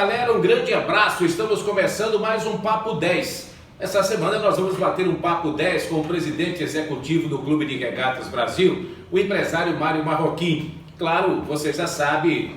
galera, um grande abraço. Estamos começando mais um Papo 10. Essa semana nós vamos bater um Papo 10 com o presidente executivo do Clube de Regatas Brasil, o empresário Mário Marroquim. Claro, você já sabe,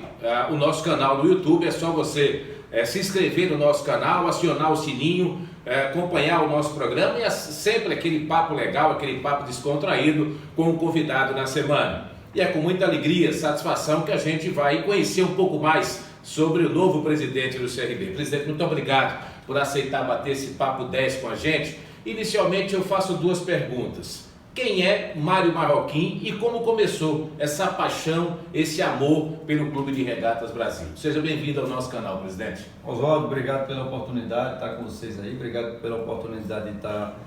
o nosso canal no YouTube, é só você se inscrever no nosso canal, acionar o sininho, acompanhar o nosso programa e sempre aquele papo legal, aquele papo descontraído com o convidado na semana. E é com muita alegria, satisfação que a gente vai conhecer um pouco mais sobre o novo presidente do CRB. Presidente, muito obrigado por aceitar bater esse Papo 10 com a gente. Inicialmente eu faço duas perguntas. Quem é Mário Marroquim e como começou essa paixão, esse amor pelo Clube de Regatas Brasil? Seja bem-vindo ao nosso canal, presidente. Oswaldo, obrigado pela oportunidade de estar com vocês aí, obrigado pela oportunidade de estar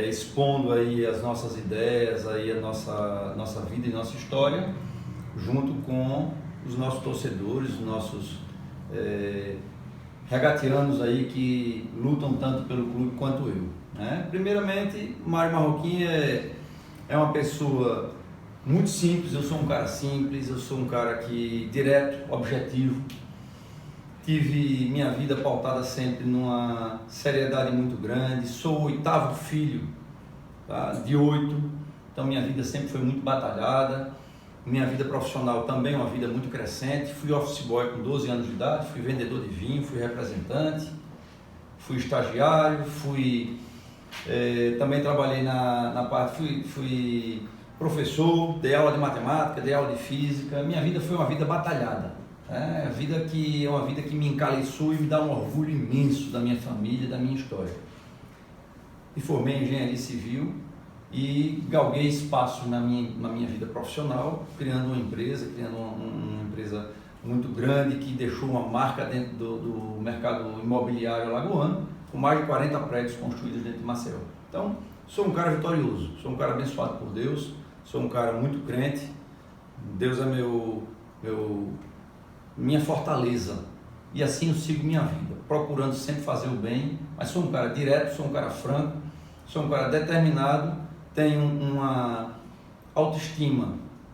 expondo aí as nossas ideias, aí a nossa vida e nossa história, junto com os nossos torcedores, os nossos regatianos aí que lutam tanto pelo clube quanto eu, né? Primeiramente, Mário Marroquim é uma pessoa muito simples. Eu sou um cara simples, eu sou um cara que direto, objetivo. Tive minha vida pautada sempre numa seriedade muito grande. Sou o oitavo filho, tá, de 8, então minha vida sempre foi muito batalhada. Minha vida profissional também é uma vida muito crescente. Fui office boy com 12 anos de idade, fui vendedor de vinho, fui representante, fui estagiário, também trabalhei na parte, fui professor, dei aula de matemática, dei aula de física. Minha vida foi uma vida batalhada, é uma vida que me encaliçou e me dá um orgulho imenso da minha família, da minha história. Me formei em engenharia civil e galguei espaço na minha vida profissional, criando uma empresa muito grande que deixou uma marca dentro do mercado imobiliário alagoano, com mais de 40 prédios construídos dentro de Maceió. Então, sou um cara vitorioso, sou um cara abençoado por Deus, sou um cara muito crente. Deus é minha fortaleza, e assim eu sigo minha vida, procurando sempre fazer o bem, mas sou um cara direto, sou um cara franco, sou um cara determinado, tenho uma autoestima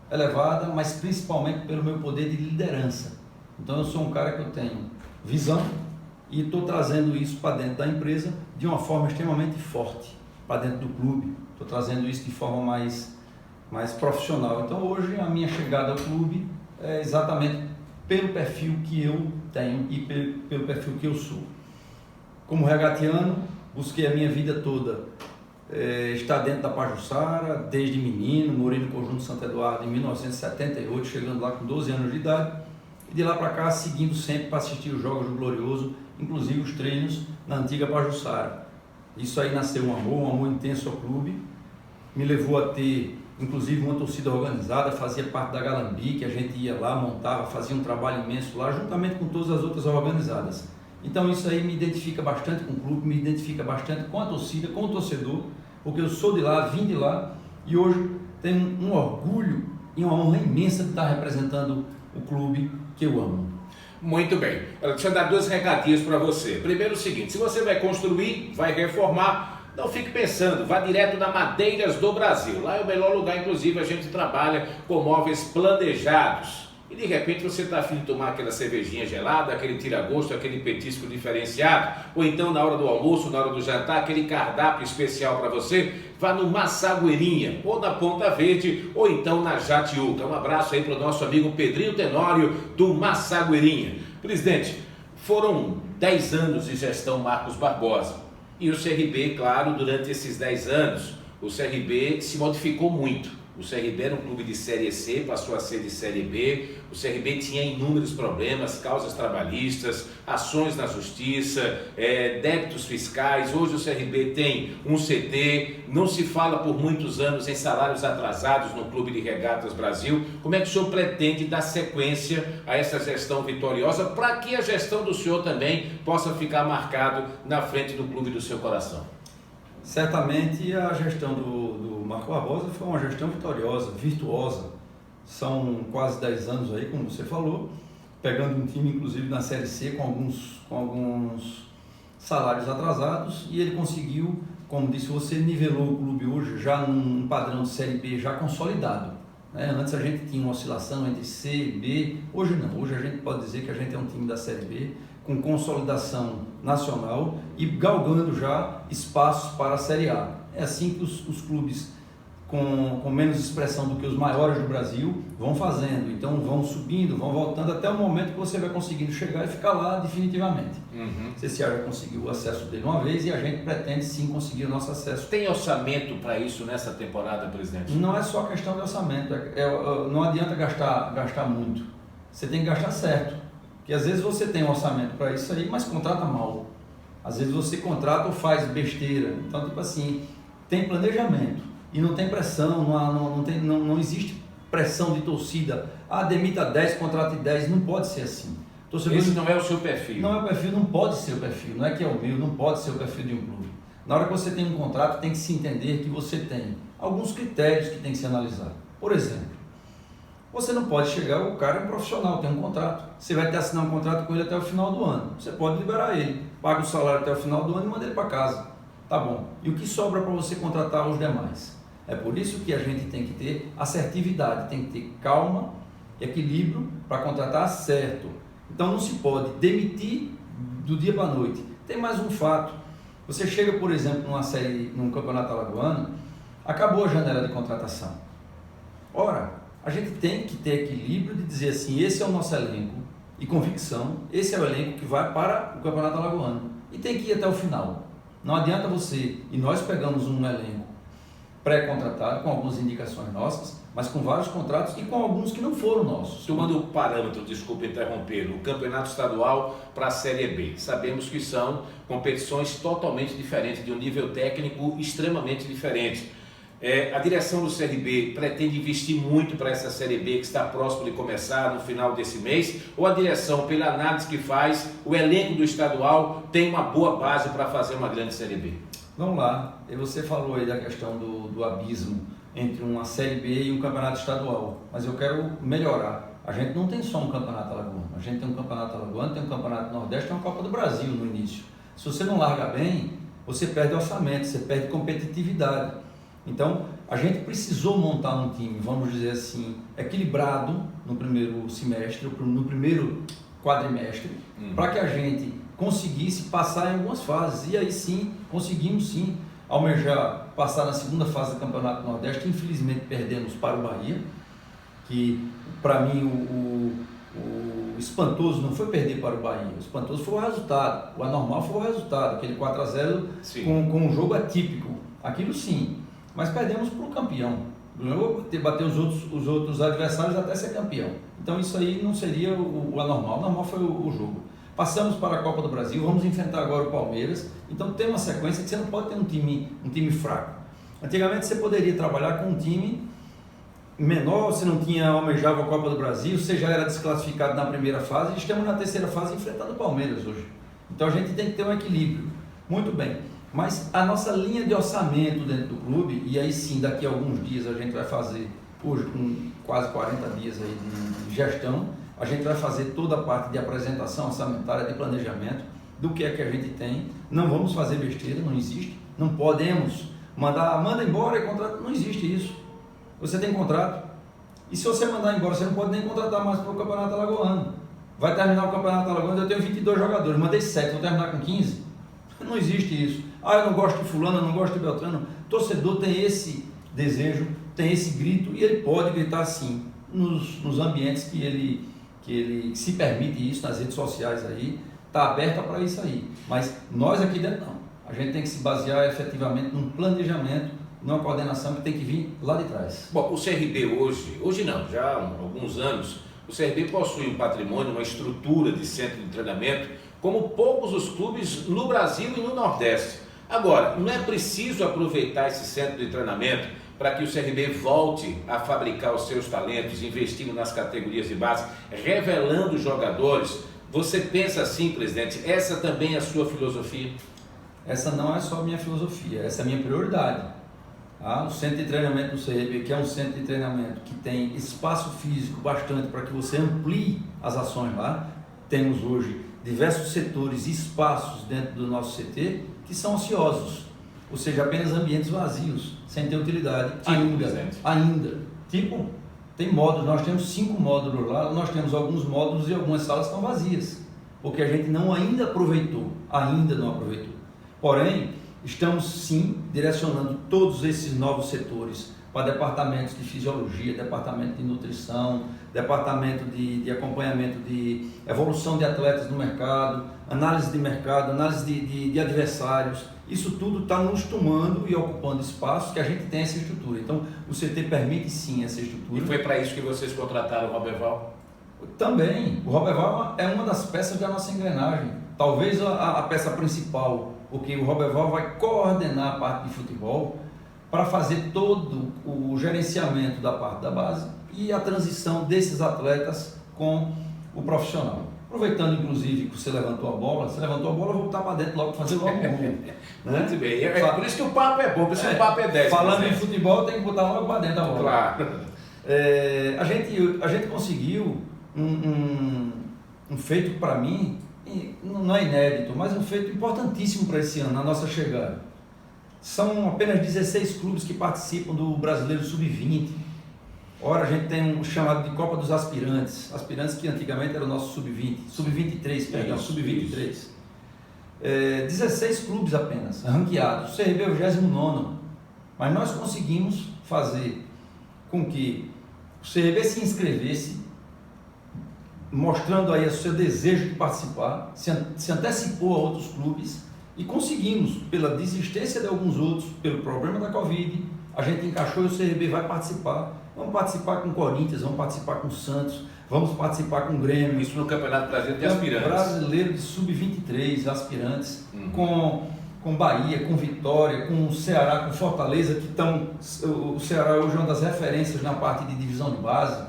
elevada, mas principalmente pelo meu poder de liderança. Então eu sou um cara que eu tenho visão e estou trazendo isso para dentro da empresa de uma forma extremamente forte, para dentro do clube. Estou trazendo isso de forma mais profissional. Então hoje a minha chegada ao clube é exatamente pelo perfil que eu tenho e pelo perfil que eu sou. Como regatiano, busquei a minha vida toda estar dentro da Pajuçara, desde menino. Morei no Conjunto Santo Eduardo em 1978, chegando lá com 12 anos de idade, e de lá para cá seguindo sempre para assistir os jogos do Glorioso, inclusive os treinos na antiga Pajuçara. Isso aí nasceu um amor intenso ao clube, me levou a ter inclusive uma torcida organizada, fazia parte da Galambi, que a gente ia lá, montava, fazia um trabalho imenso lá, juntamente com todas as outras organizadas. Então isso aí me identifica bastante com o clube, me identifica bastante com a torcida, com o torcedor, porque eu sou de lá, vim de lá, e hoje tenho um orgulho e uma honra imensa de estar representando o clube que eu amo. Muito bem, deixa eu dar duas recadinhos para você. Primeiro o seguinte, se você vai construir, vai reformar, não fique pensando, vá direto na Madeiras do Brasil. Lá é o melhor lugar, inclusive a gente trabalha com móveis planejados. E de repente você está afim de tomar aquela cervejinha gelada, aquele tira-gosto, aquele petisco diferenciado, ou então na hora do almoço, na hora do jantar, aquele cardápio especial para você, vá no Massagueirinha, ou na Ponta Verde, ou então na Jatiuca. Um abraço aí para o nosso amigo Pedrinho Tenório do Massagueirinha. Presidente, foram 10 anos de gestão Marcos Barbosa. E o CRB, claro, durante esses 10 anos, o CRB se modificou muito. O CRB era um clube de Série C, passou a ser de Série B. O CRB tinha inúmeros problemas, causas trabalhistas, ações na justiça, débitos fiscais. Hoje o CRB tem um CT, não se fala por muitos anos em salários atrasados no Clube de Regatas Brasil. Como é que o senhor pretende dar sequência a essa gestão vitoriosa para que a gestão do senhor também possa ficar marcado na frente do clube do seu coração? Certamente a gestão do Marco Barbosa foi uma gestão vitoriosa, virtuosa. São quase 10 anos aí, como você falou, pegando um time inclusive na Série C com alguns salários atrasados, e ele conseguiu, como disse você, nivelou o clube hoje já num padrão de Série B já consolidado, né? Antes a gente tinha uma oscilação entre C e B, hoje não. Hoje a gente pode dizer que a gente é um time da Série B, com consolidação nacional e galgando já espaços para a Série A. É assim que os clubes com menos expressão do que os maiores do Brasil vão fazendo. Então vão subindo, vão voltando até o momento que você vai conseguindo chegar e ficar lá definitivamente. O CCA já conseguiu o acesso dele uma vez e a gente pretende sim conseguir o nosso acesso. Tem orçamento para isso nessa temporada, presidente? Não é só questão de orçamento, não adianta gastar muito. Você tem que gastar certo. Porque às vezes você tem um orçamento para isso aí, mas contrata mal. Às vezes você contrata ou faz besteira. Então, tipo assim, tem planejamento. E não tem pressão, não existe pressão de torcida. Demita 10, contrate 10, não pode ser assim. Torcedor, esse não é o seu perfil. Não é o perfil, não pode ser o perfil, não é que é o meu, não pode ser o perfil de um clube. Na hora que você tem um contrato, tem que se entender que você tem alguns critérios que tem que ser analisado. Por exemplo, você não pode chegar, o cara é um profissional, tem um contrato. Você vai ter que assinar um contrato com ele até o final do ano. Você pode liberar ele, paga o salário até o final do ano e manda ele para casa. Tá bom. E o que sobra para você contratar os demais? É por isso que a gente tem que ter assertividade, tem que ter calma e equilíbrio para contratar certo. Então não se pode demitir do dia para a noite. Tem mais um fato. Você chega, por exemplo, num campeonato alagoano, acabou a janela de contratação. Ora, a gente tem que ter equilíbrio de dizer assim, esse é o nosso elenco e convicção, esse é o elenco que vai para o campeonato alagoano. E tem que ir até o final. Não adianta você, e nós pegamos um elenco pré-contratado, com algumas indicações nossas, mas com vários contratos e com alguns que não foram nossos. Tomando o parâmetro, desculpe interromper, o campeonato estadual para a Série B. Sabemos que são competições totalmente diferentes, de um nível técnico extremamente diferente. A direção do CRB pretende investir muito para essa Série B que está próximo de começar no final desse mês? Ou a direção, pela análise que faz, o elenco do estadual tem uma boa base para fazer uma grande Série B? Vamos lá, e você falou aí da questão do abismo entre uma Série B e um campeonato estadual, mas eu quero melhorar. A gente não tem só um campeonato alagoano, a gente tem um campeonato alagoano, tem um campeonato nordeste, tem uma Copa do Brasil no início. Se você não larga bem, você perde orçamento, você perde competitividade. Então, a gente precisou montar um time, vamos dizer assim, equilibrado no primeiro semestre, no primeiro quadrimestre, para que a gente conseguisse passar em algumas fases. E aí sim, conseguimos sim almejar passar na segunda fase do Campeonato Nordeste. Infelizmente perdemos para o Bahia, que para mim o espantoso não foi perder para o Bahia, o espantoso foi o resultado, o anormal foi o resultado, aquele 4-0 com um jogo atípico, aquilo sim, mas perdemos para o campeão, bater os outros adversários até ser campeão. Então isso aí não seria o anormal, o normal foi o jogo. Passamos para a Copa do Brasil, vamos enfrentar agora o Palmeiras, então tem uma sequência que você não pode ter um time fraco. Antigamente você poderia trabalhar com um time menor, você não almejava a Copa do Brasil, você já era desclassificado na primeira fase e estamos na terceira fase enfrentando o Palmeiras hoje. Então a gente tem que ter um equilíbrio. Muito bem, mas a nossa linha de orçamento dentro do clube, e aí sim, daqui a alguns dias a gente vai fazer, hoje com quase 40 dias aí de gestão, a gente vai fazer toda a parte de apresentação orçamentária, de planejamento, do que é que a gente tem. Não vamos fazer besteira, não existe. Não podemos manda embora e contrato, não existe isso. Você tem contrato, e se você mandar embora, você não pode nem contratar mais para o Campeonato Alagoano. Vai terminar o Campeonato Alagoano, eu tenho 22 jogadores, mandei 7, vou terminar com 15? Não existe isso. Eu não gosto de fulano, eu não gosto de Beltrano. Torcedor tem esse desejo, tem esse grito, e ele pode gritar sim, nos ambientes que ele se permite isso, nas redes sociais aí, está aberta para isso aí. Mas nós aqui dentro não. A gente tem que se basear efetivamente num planejamento, numa coordenação que tem que vir lá de trás. Bom, o CRB hoje não, já há alguns anos, o CRB possui um patrimônio, uma estrutura de centro de treinamento, como poucos os clubes no Brasil e no Nordeste. Agora, não é preciso aproveitar esse centro de treinamento para que o CRB volte a fabricar os seus talentos, investindo nas categorias de base, revelando jogadores? Você pensa assim, presidente, essa também é a sua filosofia? Essa não é só a minha filosofia, essa é a minha prioridade. O centro de treinamento do CRB, que é um centro de treinamento que tem espaço físico bastante para que você amplie as ações lá. Temos hoje diversos setores e espaços dentro do nosso CT que são ociosos, ou seja, apenas ambientes vazios, sem ter utilidade ainda. Tipo, tem módulos, nós temos 5 módulos lá, nós temos alguns módulos e algumas salas estão vazias. porque a gente ainda não aproveitou. Porém, estamos sim direcionando todos esses novos setores para departamentos de fisiologia, departamento de nutrição, departamento de acompanhamento de evolução de atletas no mercado, análise de mercado, análise de adversários. Isso tudo está nos tomando e ocupando espaços que a gente tem essa estrutura. Então, o CT permite sim essa estrutura. E foi para isso que vocês contrataram o Roberval? Também. O Roberval é uma das peças da nossa engrenagem. Talvez a peça principal, porque o Roberval vai coordenar a parte de futebol para fazer todo o gerenciamento da parte da base e a transição desses atletas com o profissional. Aproveitando, inclusive, que você levantou a bola, vou botar para dentro logo, fazer logo um gol. Né? Muito bem, por isso que o papo é bom, por isso que o papo é 10. Falando em futebol, tem que botar logo para dentro a bola. Claro. A gente conseguiu um feito para mim, não é inédito, mas um feito importantíssimo para esse ano, na nossa chegada. São apenas 16 clubes que participam do Brasileiro Sub-20. Ora, a gente tem um chamado de Copa dos Aspirantes, aspirantes que antigamente era o nosso Sub-20, Sub-23, perdão, Sub-23. 16 clubes apenas, ranqueados, o CRB é o 29º, mas nós conseguimos fazer com que o CRB se inscrevesse, mostrando aí o seu desejo de participar, se antecipou a outros clubes e conseguimos, pela desistência de alguns outros, pelo problema da Covid, a gente encaixou e o CRB vai participar. Vamos participar com o Corinthians, vamos participar com o Santos, vamos participar com o Grêmio. Isso no Campeonato Brasileiro de Aspirantes. Brasileiro de Sub-23, aspirantes, com Bahia, com Vitória, com o Ceará, com Fortaleza, que estão... O Ceará hoje é uma das referências na parte de divisão de base.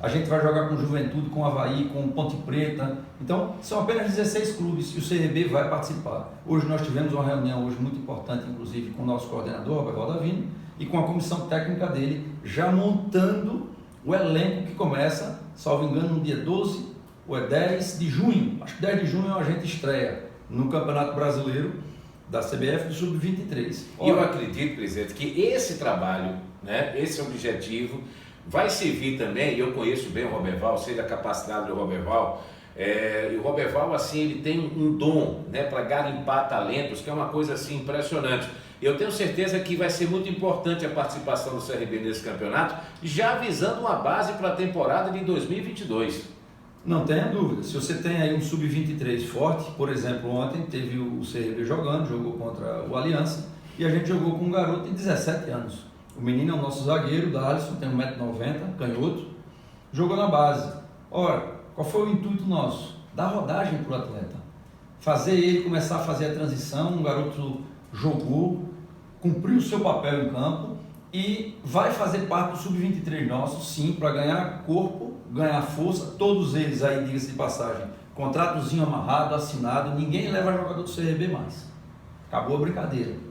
A gente vai jogar com Juventude, com Avaí, com Ponte Preta. Então, são apenas 16 clubes e o CRB vai participar. Hoje nós tivemos uma reunião muito importante, inclusive, com o nosso coordenador, Roberval Davino, e com a comissão técnica dele, já montando o elenco que começa, salvo engano, no dia 12 ou 10 de junho. Acho que 10 de junho a gente estreia no Campeonato Brasileiro da CBF do Sub-23. E eu acredito, presidente, que esse trabalho, né, esse objetivo, vai servir também, e eu conheço bem o Roberval, sei da capacidade do Roberval, e o Roberval, assim, ele tem um dom, né, para garimpar talentos, que é uma coisa, assim, impressionante. Eu tenho certeza que vai ser muito importante a participação do CRB nesse campeonato, já avisando uma base para a temporada de 2022. Não tenha dúvida, se você tem aí um Sub-23 forte, por exemplo, ontem teve o CRB jogou contra o Aliança, e a gente jogou com um garoto de 17 anos. O menino é o nosso zagueiro, Dalisson, tem 1,90m, canhoto, jogou na base. Ora, qual foi o intuito nosso? Dar rodagem para o atleta. Fazer ele começar a fazer a transição, um garoto jogou, cumpriu o seu papel em campo e vai fazer parte do Sub-23 nosso, sim, para ganhar corpo, ganhar força, todos eles aí, diga-se de passagem, contratozinho amarrado, assinado, ninguém leva jogador do CRB mais. Acabou a brincadeira.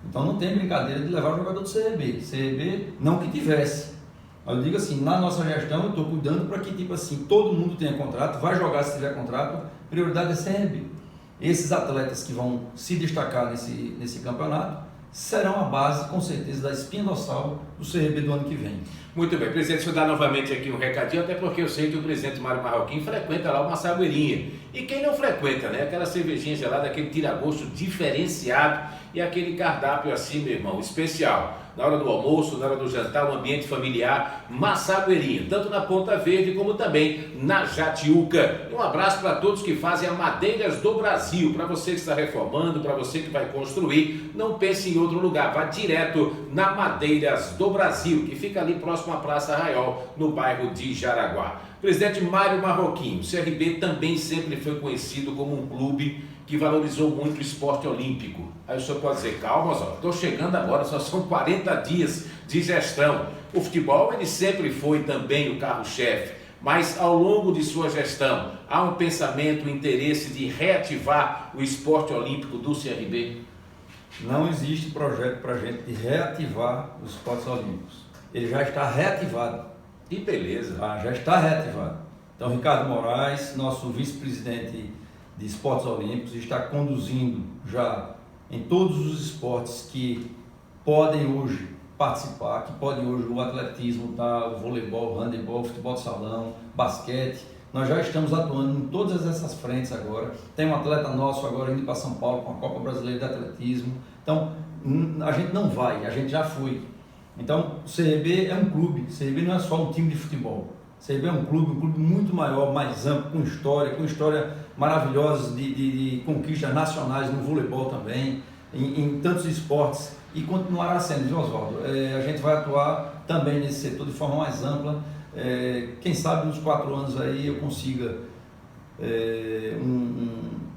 Então não tem brincadeira de levar o jogador do CRB. CRB não que tivesse. Eu digo assim, na nossa gestão eu estou cuidando para que tipo assim, todo mundo tenha contrato, vai jogar se tiver contrato, prioridade é CRB. Esses atletas que vão se destacar nesse campeonato serão a base, com certeza, da espinha dorsal do CRB do ano que vem. Muito bem, presidente, deixa eu dar novamente aqui um recadinho, até porque eu sei que o presidente Mário Marroquim frequenta lá uma sagueirinha. E quem não frequenta, né? Aquela cervejinha gelada, aquele tira-gosto diferenciado e aquele cardápio assim, meu irmão, especial. Na hora do almoço, na hora do jantar, um ambiente familiar, Massagueirinha, tanto na Ponta Verde como também na Jatiuca. E um abraço para todos que fazem a Madeiras do Brasil. Para você que está reformando, para você que vai construir, não pense em outro lugar, vá direto na Madeiras do Brasil, que fica ali próximo à Praça Arraiol, no bairro de Jaraguá. Presidente Mário Marroquim, o CRB também sempre foi conhecido como um clube que valorizou muito o esporte olímpico. Aí o senhor pode dizer, calma, estou chegando agora, só são 40 dias de gestão. O futebol, ele sempre foi também o carro-chefe, mas ao longo de sua gestão, há um pensamento, um interesse de reativar o esporte olímpico do CRB? Não existe projeto para a gente de reativar os esportes olímpicos. Ele já está reativado. Que beleza. Já está reativado. Então, Ricardo Moraes, nosso vice-presidente de esportes olímpicos, está conduzindo já em todos os esportes que podem hoje participar, que podem hoje o atletismo, o voleibol, o handebol, o futebol de salão, basquete, Nós já estamos atuando em todas essas frentes agora. Tem um atleta nosso agora indo para São Paulo com a Copa Brasileira de Atletismo. Então, a gente não vai, a gente já foi. Então, o CRB é um clube, o CRB não é só um time de futebol. O CRB é um clube muito maior, mais amplo, com história maravilhosa de conquistas nacionais no voleibol também, em tantos esportes, e continuará sendo, viu, Oswaldo? A gente vai atuar também nesse setor de forma mais ampla. Quem sabe nos 4 anos aí eu consiga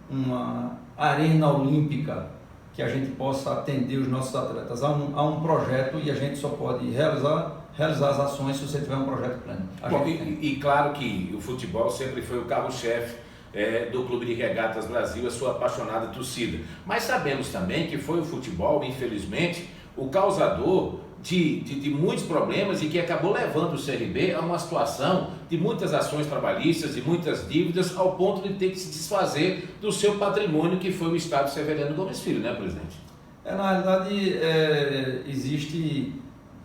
uma arena olímpica que a gente possa atender os nossos atletas. Há um projeto e a gente só pode realizar as ações se você tiver um projeto pleno. Bom, e claro que o futebol sempre foi o carro-chefe do Clube de Regatas Brasil, a sua apaixonada torcida. Mas sabemos também que foi o futebol, infelizmente, o causador de muitos problemas e que acabou levando o CRB a uma situação de muitas ações trabalhistas e muitas dívidas, ao ponto de ter que se desfazer do seu patrimônio, que foi o Estádio Severiano Gomes Filho, né, presidente? Na realidade, existe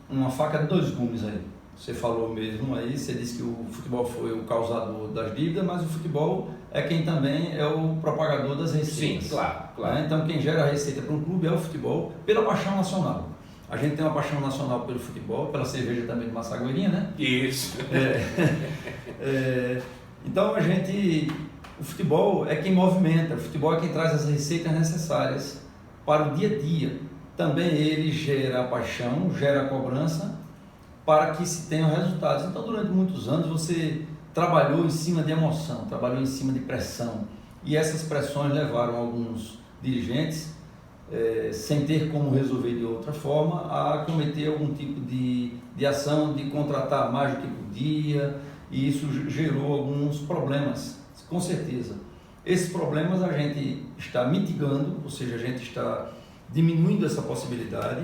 uma faca de 2 gumes aí. Você falou mesmo aí, você disse que o futebol foi o causador das dívidas, mas o futebol é quem também é o propagador das receitas. Sim, claro. Então, quem gera a receita para um clube é o futebol, pela paixão nacional. A gente tem uma paixão nacional pelo futebol, pela cerveja também de Massagoirinha, né? Isso. Então, o futebol é quem movimenta, o futebol é quem traz as receitas necessárias para o dia a dia. Também ele gera a paixão, gera a cobrança para que se tenham resultados. Então, durante muitos anos, você trabalhou em cima de emoção, trabalhou em cima de pressão. E essas pressões levaram alguns dirigentes, sem ter como resolver de outra forma, a cometer algum tipo de ação, de contratar mais do que podia, e isso gerou alguns problemas, com certeza. Esses problemas a gente está mitigando, ou seja, a gente está diminuindo essa possibilidade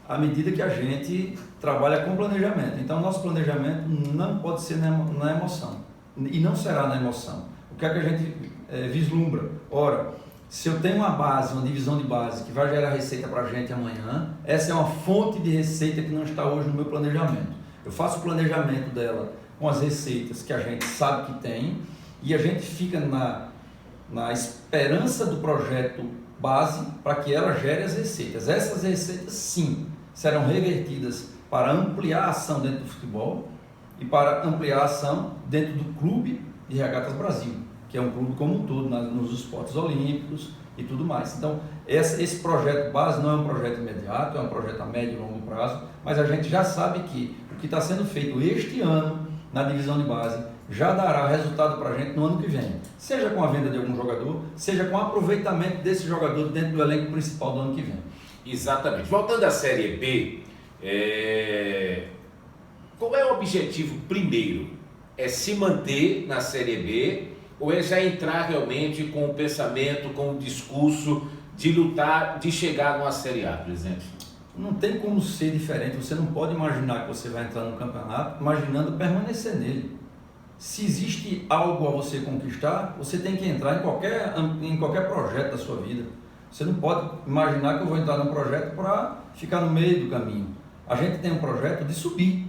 à medida que a gente trabalha com planejamento. Então, nosso planejamento não pode ser na emoção, e não será na emoção. O que é que a gente vislumbra? Ora, se eu tenho uma base, uma divisão de base que vai gerar receita para a gente amanhã, essa é uma fonte de receita que não está hoje no meu planejamento. Eu faço o planejamento dela com as receitas que a gente sabe que tem, e a gente fica na esperança do projeto base para que ela gere as receitas. Essas receitas, sim, serão revertidas para ampliar a ação dentro do futebol e para ampliar a ação dentro do Clube de Regatas Brasil, que é um clube como um todo, nos esportes olímpicos e tudo mais. Então, esse projeto base não é um projeto imediato, é um projeto a médio e longo prazo, mas a gente já sabe que o que está sendo feito este ano na divisão de base já dará resultado para a gente no ano que vem, seja com a venda de algum jogador, seja com o aproveitamento desse jogador dentro do elenco principal do ano que vem. Exatamente. Voltando à Série B, qual é o objetivo primeiro? É se manter na Série B ou é já entrar realmente com o pensamento, com o discurso de lutar, de chegar numa Série A, presidente? Não tem como ser diferente. Você não pode imaginar que você vai entrar no campeonato imaginando permanecer nele. Se existe algo a você conquistar, você tem que entrar em qualquer projeto da sua vida. Você não pode imaginar que eu vou entrar num projeto para ficar no meio do caminho. A gente tem um projeto de subir.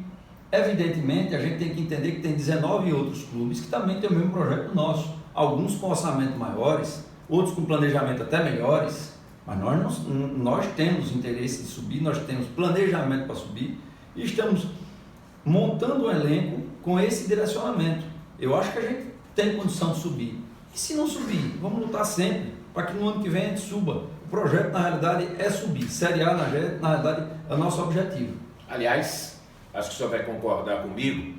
Evidentemente, a gente tem que entender que tem 19 outros clubes que também têm o mesmo projeto nosso. Alguns com orçamento maiores, outros com planejamento até melhores, mas nós temos interesse de subir, nós temos planejamento para subir e estamos montando um elenco com esse direcionamento. Eu acho que a gente tem condição de subir. E se não subir, vamos lutar sempre para que no ano que vem a gente suba. O projeto, na realidade, é subir. Série A, na realidade, é o nosso objetivo. Aliás, acho que o senhor vai concordar comigo,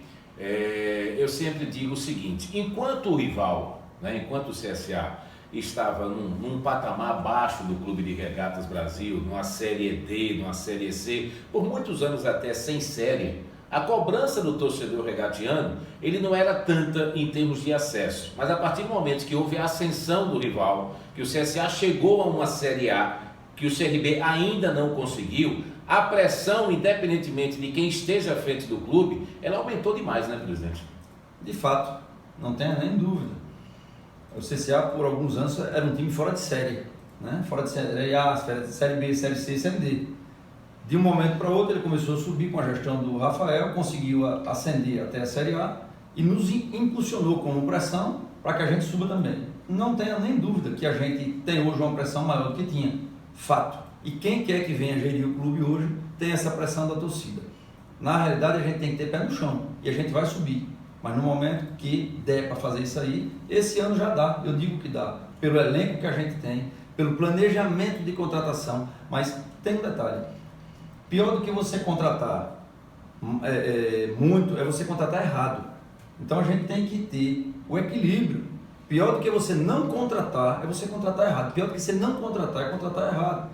eu sempre digo o seguinte: enquanto o rival, enquanto o CSA estava num patamar abaixo do Clube de Regatas Brasil, numa Série D, numa Série C, por muitos anos até sem série, a cobrança do torcedor regatiano, ele não era tanta em termos de acesso, mas a partir do momento que houve a ascensão do rival, que o CSA chegou a uma Série A, que o CRB ainda não conseguiu, a pressão, independentemente de quem esteja à frente do clube, ela aumentou demais, né, presidente? De fato, não tenha nem dúvida. O CSA, por alguns anos, era um time fora de série, fora de série A, série B, série C, série D. De um momento para outro, ele começou a subir com a gestão do Rafael, conseguiu ascender até a Série A e nos impulsionou como pressão para que a gente suba também. Não tenha nem dúvida que a gente tem hoje uma pressão maior do que tinha, fato. E quem quer que venha gerir o clube hoje tem essa pressão da torcida. Na realidade, a gente tem que ter pé no chão e a gente vai subir. Mas no momento que der para fazer isso aí, esse ano já dá, eu digo que dá, pelo elenco que a gente tem, pelo planejamento de contratação. Mas tem um detalhe, pior do que você contratar muito é você contratar errado. Então a gente tem que ter o equilíbrio. Pior do que você não contratar é você contratar errado. Pior do que você não contratar é contratar errado.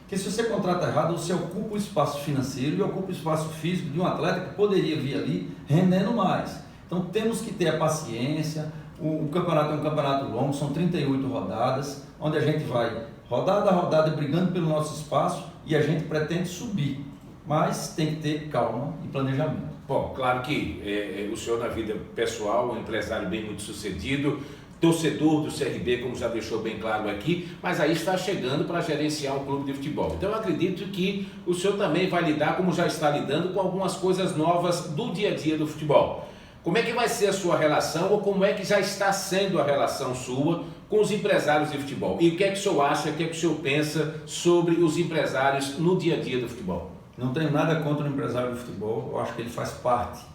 Porque se você contrata errado, você ocupa o espaço financeiro e ocupa o espaço físico de um atleta que poderia vir ali rendendo mais. Então temos que ter a paciência. O campeonato é um campeonato longo, são 38 rodadas, onde a gente vai rodada a rodada brigando pelo nosso espaço e a gente pretende subir. Mas tem que ter calma e planejamento. Bom, claro que o senhor na vida pessoal, um empresário bem muito sucedido, torcedor do CRB, como já deixou bem claro aqui, mas aí está chegando para gerenciar um clube de futebol. Então eu acredito que o senhor também vai lidar, como já está lidando, com algumas coisas novas do dia a dia do futebol. Como é que vai ser a sua relação, ou como é que já está sendo a relação sua com os empresários de futebol? E o que é que o senhor acha, o que é que o senhor pensa sobre os empresários no dia a dia do futebol? Não tenho nada contra o empresário de futebol, eu acho que ele faz parte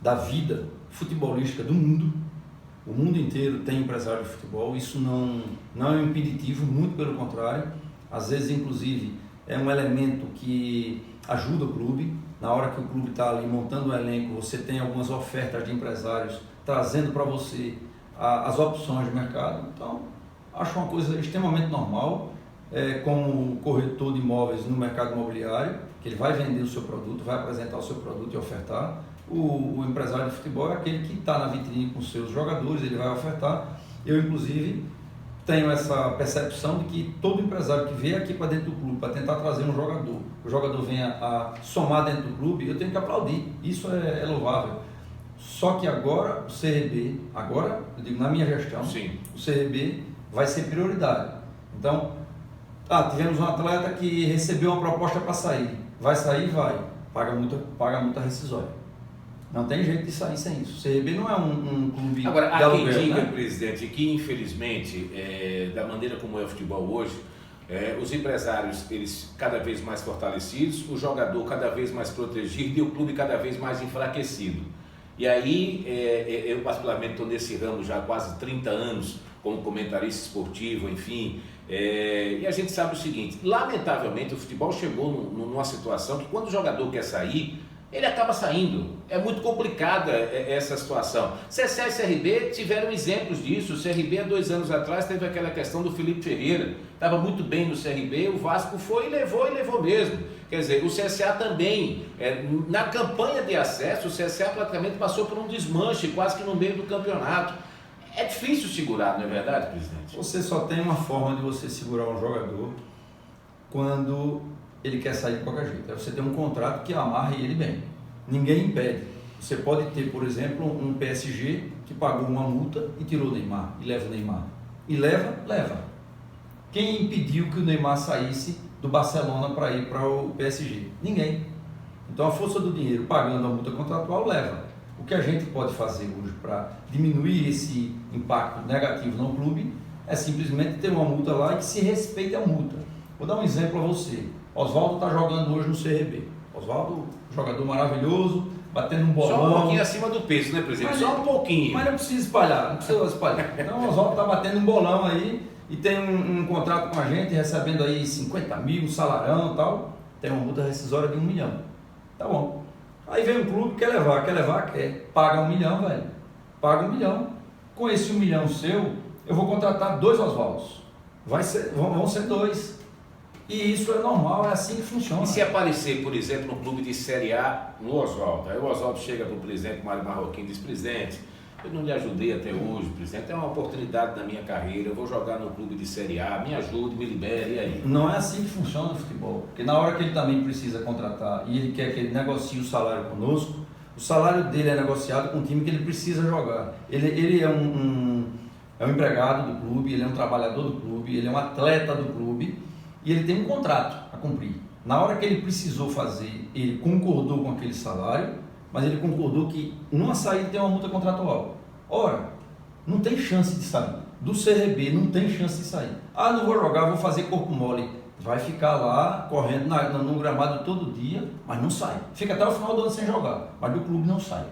da vida futebolística do mundo. O mundo inteiro tem empresário de futebol, isso não é um impeditivo, muito pelo contrário. Às vezes, inclusive, é um elemento que ajuda o clube. Na hora que o clube está ali montando o elenco, você tem algumas ofertas de empresários trazendo para você as opções de mercado. Então, acho uma coisa extremamente normal, como corretor de imóveis no mercado imobiliário, que ele vai vender o seu produto, vai apresentar o seu produto e ofertar. O empresário de futebol é aquele que está na vitrine com seus jogadores, ele vai ofertar. Eu, inclusive, tenho essa percepção de que todo empresário que vier aqui para dentro do clube para tentar trazer um jogador, o jogador venha a somar dentro do clube, eu tenho que aplaudir. Isso é louvável. Só que agora o CRB, eu digo na minha gestão, sim, o CRB vai ser prioridade. Então, tivemos um atleta que recebeu uma proposta para sair. Vai sair? Vai. Paga multa rescisória. Não tem jeito de sair sem isso. O CRB não é um clube agora, de aluguel, há quem diga, né? presidente, que infelizmente, da maneira como é o futebol hoje, os empresários, eles cada vez mais fortalecidos, o jogador cada vez mais protegido e o clube cada vez mais enfraquecido. E aí, eu particularmente estou nesse ramo já há quase 30 anos, como comentarista esportivo, enfim, e a gente sabe o seguinte, lamentavelmente o futebol chegou numa situação que quando o jogador quer sair, ele acaba saindo. É muito complicada essa situação. CSA e CRB tiveram exemplos disso. O CRB há 2 anos atrás teve aquela questão do Felipe Ferreira. Estava muito bem no CRB, o Vasco foi e levou mesmo. Quer dizer, o CSA também, na campanha de acesso, o CSA praticamente passou por um desmanche, quase que no meio do campeonato. É difícil segurar, não é verdade, presidente? Você só tem uma forma de você segurar um jogador quando ele quer sair de qualquer jeito. Aí você tem um contrato que amarre ele bem. Ninguém impede. Você pode ter, por exemplo, um PSG que pagou uma multa e tirou o Neymar, e leva o Neymar. E leva. Quem impediu que o Neymar saísse do Barcelona para ir para o PSG? Ninguém. Então a força do dinheiro pagando a multa contratual leva. O que a gente pode fazer hoje para diminuir esse impacto negativo no clube é simplesmente ter uma multa lá e que se respeite a multa. Vou dar um exemplo a você. Oswaldo está jogando hoje no CRB. Oswaldo, jogador maravilhoso, batendo um bolão. Só um pouquinho acima do peso, né, presidente? Só um pouquinho. Mas não precisa espalhar. Então o Oswaldo está batendo um bolão aí e tem um contrato com a gente, recebendo aí 50 mil, um salarão e tal. Tem uma multa rescisória de 1 milhão. Tá bom. Aí vem um clube, quer. Paga 1 milhão, velho. Paga 1 milhão. Com esse 1 milhão seu, eu vou contratar 2 Oswaldos. Vão ser 2. E isso é normal, é assim que funciona. E se aparecer, por exemplo, um clube de Série A no Oswaldo, aí o Oswaldo chega para o presidente Mário Marroquim e diz: presidente, eu não lhe ajudei até hoje, presidente, é uma oportunidade na minha carreira, eu vou jogar no clube de Série A, me ajude, me libere, e aí? Não é assim que funciona o futebol, porque na hora que ele também precisa contratar e ele quer que ele negocie o salário conosco, o salário dele é negociado com o time que ele precisa jogar. Ele é um empregado do clube, ele é um trabalhador do clube, ele é um atleta do clube, e ele tem um contrato a cumprir. Na hora que ele precisou fazer, ele concordou com aquele salário, mas ele concordou que numa saída tem uma multa contratual. Ora, não tem chance de sair. Do CRB não tem chance de sair. Ah, não vou jogar, vou fazer corpo mole. Vai ficar lá correndo no gramado todo dia, mas não sai. Fica até o final do ano sem jogar, mas do clube não sai.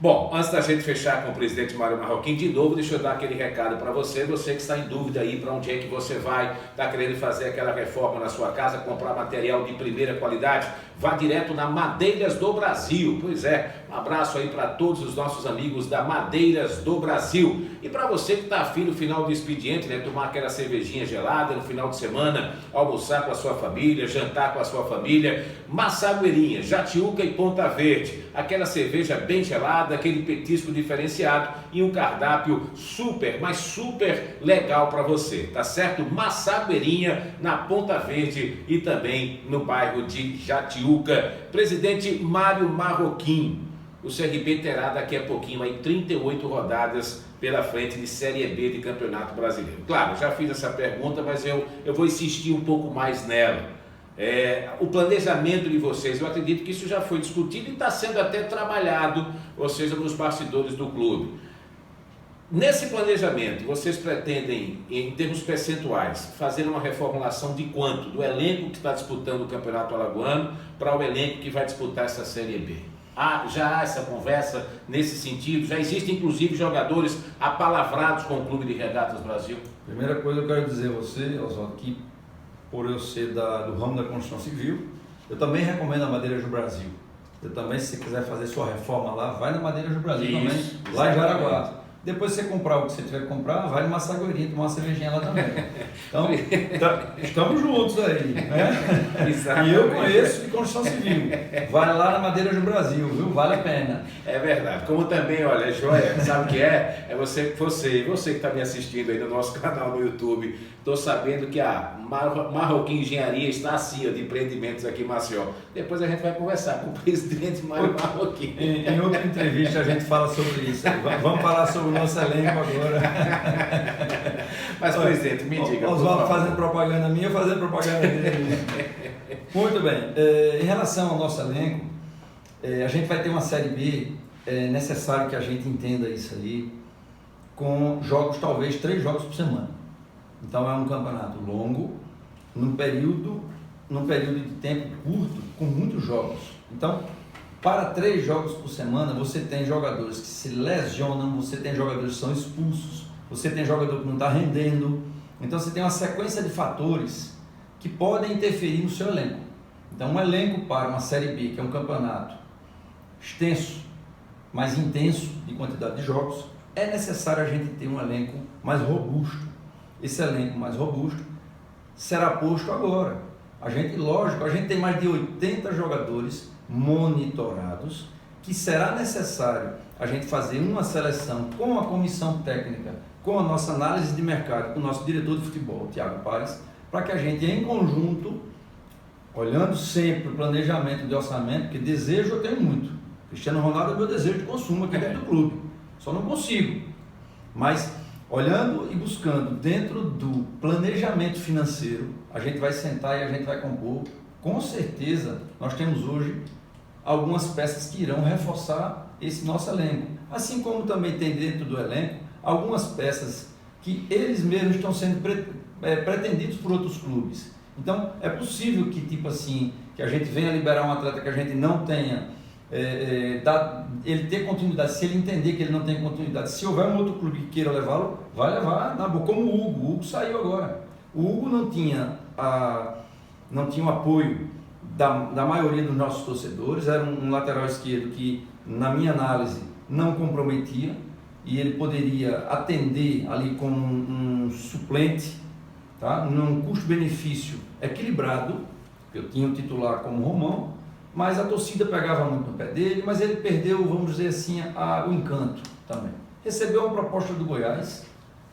Bom, antes da gente fechar com o presidente Mário Marroquim, de novo, deixa eu dar aquele recado para você que está em dúvida aí para onde é que você vai, está querendo fazer aquela reforma na sua casa, comprar material de primeira qualidade, vá direto na Madeiras do Brasil. Pois é, um abraço aí para todos os nossos amigos da Madeiras do Brasil. E para você que está afim no final do expediente, né, tomar aquela cervejinha gelada no final de semana, almoçar com a sua família, jantar com a sua família, Massagueirinha, Jatiuca e Ponta Verde, aquela cerveja bem gelada, aquele petisco diferenciado e um cardápio super, mas super legal para você, tá certo? Massagueirinha na Ponta Verde e também no bairro de Jatiuca. Presidente Mário Marroquim, o CRB terá daqui a pouquinho aí 38 rodadas pela frente de Série B de Campeonato Brasileiro. Claro, já fiz essa pergunta, mas eu vou insistir um pouco mais nela. O planejamento de vocês, eu acredito que isso já foi discutido e está sendo até trabalhado, ou seja, nos bastidores do clube. Nesse planejamento, vocês pretendem, em termos percentuais, fazer uma reformulação de quanto? Do elenco que está disputando o Campeonato Alagoano para o elenco que vai disputar essa Série B? Já há essa conversa nesse sentido? Já existem, inclusive, jogadores apalavrados com o Clube de Regatas Brasil? Primeira coisa que eu quero dizer a você, Oswaldo, que por eu ser do ramo da construção civil, eu também recomendo a Madeiras do Brasil. Eu também, se você quiser fazer sua reforma lá, vai na Madeiras do Brasil também, lá em Jaraguá. Depois você comprar o que você tiver que comprar, vai no Massagueirinha tomar uma cervejinha lá também. Então, estamos juntos aí, né? E eu conheço de construção civil. Vai lá na Madeiras do Brasil, viu? Vale a pena. É verdade. Como também, olha, é joia, sabe o que é? É você que está me assistindo aí no nosso canal no YouTube. Estou sabendo que a Marroquim Engenharia está assim, ó, de empreendimentos aqui em Maceió. Depois a gente vai conversar com o presidente Mário Marroquim. Em outra entrevista a gente fala sobre isso. Vamos falar sobre o nosso elenco agora. Mas, presidente, me diga. Oswaldo fazendo propaganda minha, eu fazendo propaganda dele. Muito bem. Em relação ao nosso elenco, a gente vai ter uma Série B. É necessário que a gente entenda isso aí, com jogos, talvez 3 jogos por semana. Então é um campeonato longo, num período de tempo curto, com muitos jogos. Então, para 3 jogos por semana, você tem jogadores que se lesionam, você tem jogadores que são expulsos, você tem jogador que não está rendendo. Então você tem uma sequência de fatores que podem interferir no seu elenco. Então um elenco para uma Série B, que é um campeonato extenso, mais intenso de quantidade de jogos, é necessário a gente ter um elenco mais robusto. Esse elenco mais robusto será posto agora. A gente tem mais de 80 jogadores monitorados, que será necessário a gente fazer uma seleção com a comissão técnica, com a nossa análise de mercado, com o nosso diretor de futebol, Thiago Pares, para que a gente, em conjunto, olhando sempre o planejamento de orçamento, porque desejo eu tenho muito. Cristiano Ronaldo é meu desejo de consumo aqui dentro do clube. Só não consigo. Mas, olhando e buscando dentro do planejamento financeiro, a gente vai sentar e a gente vai compor. Com certeza, nós temos hoje algumas peças que irão reforçar esse nosso elenco. Assim como também tem dentro do elenco algumas peças que eles mesmos estão sendo pretendidos por outros clubes. Então, é possível que, que a gente venha liberar um atleta que a gente não tenha, ele ter continuidade. Se ele entender que ele não tem continuidade, se houver um outro clube que queira levá-lo, vai levar na boa, como o Hugo. O Hugo saiu agora. O Hugo não tinha o apoio da maioria dos nossos torcedores. Era um lateral esquerdo que, na minha análise, não comprometia, e ele poderia atender ali como um suplente, tá? Num custo-benefício equilibrado. Eu tinha o titular como Romão, mas a torcida pegava muito no pé dele, mas ele perdeu, vamos dizer assim, o encanto também. Recebeu uma proposta do Goiás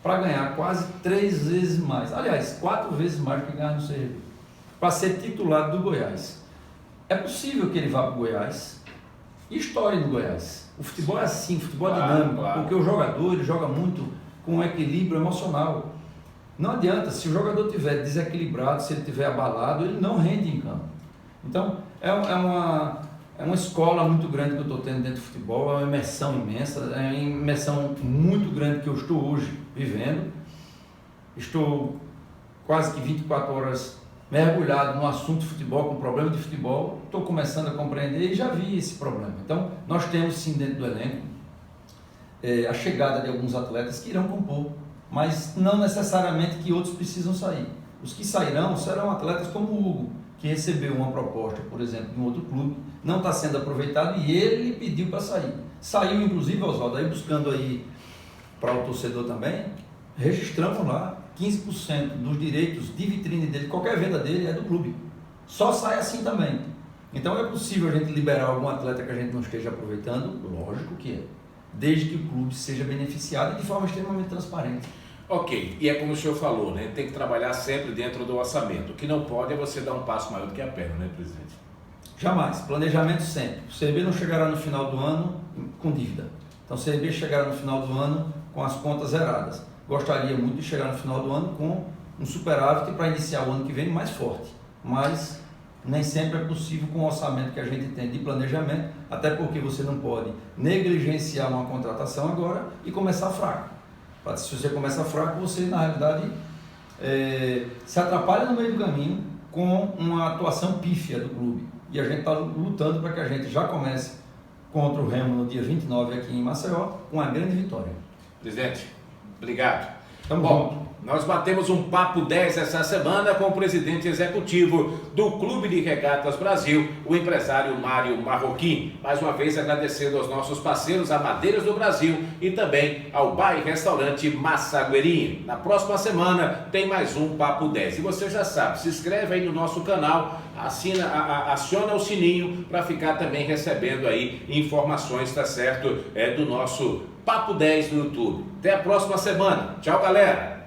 para ganhar quase 3 vezes mais, aliás, 4 vezes mais do que ganhar no CRB, para ser titular do Goiás. É possível que ele vá para o Goiás e estoure no Goiás. O futebol é assim, o futebol é dinâmico, porque o jogador ele joga muito com um equilíbrio emocional. Não adianta, se o jogador estiver desequilibrado, se ele estiver abalado, ele não rende em campo. Então, é É uma escola muito grande que eu estou tendo dentro do futebol, é uma imersão imensa, é uma imersão muito grande que eu estou hoje vivendo. Estou quase que 24 horas mergulhado no assunto de futebol, com problema de futebol, estou começando a compreender e já vi esse problema. Então, nós temos sim dentro do elenco a chegada de alguns atletas que irão compor, mas não necessariamente que outros precisam sair. Os que sairão serão atletas como o Hugo, que recebeu uma proposta, por exemplo, de um outro clube, não está sendo aproveitado e ele pediu para sair. Saiu, inclusive, Oswaldo, aí buscando aí para o torcedor também, registramos lá 15% dos direitos de vitrine dele, qualquer venda dele é do clube. Só sai assim também. Então é possível a gente liberar algum atleta que a gente não esteja aproveitando? Lógico que é. Desde que o clube seja beneficiado e de forma extremamente transparente. Ok, e é como o senhor falou, né? Tem que trabalhar sempre dentro do orçamento. O que não pode é você dar um passo maior do que a perna, né, presidente? Jamais. Planejamento sempre. O CRB não chegará no final do ano com dívida. Então o CRB chegará no final do ano com as contas zeradas. Gostaria muito de chegar no final do ano com um superávit para iniciar o ano que vem mais forte. Mas nem sempre é possível com o orçamento que a gente tem de planejamento, até porque você não pode negligenciar uma contratação agora e começar fraco. Se você começa fraco, você na realidade se atrapalha no meio do caminho com uma atuação pífia do clube. E a gente está lutando para que a gente já comece contra o Remo no dia 29 aqui em Maceió com uma grande vitória. Presidente, obrigado. Tamo Bom, junto. nós batemos um papo 10 essa semana com o presidente executivo do Clube de Regatas Brasil, o empresário Mário Marroquim. Mais uma vez agradecendo aos nossos parceiros, a Madeiras do Brasil e também ao Bar e Restaurante Massagueirinha. Na próxima semana tem mais um Papo 10. E você já sabe, se inscreve aí no nosso canal, aciona o sininho para ficar também recebendo aí informações, tá certo, do nosso Papo 10 no YouTube. Até a próxima semana. Tchau, galera!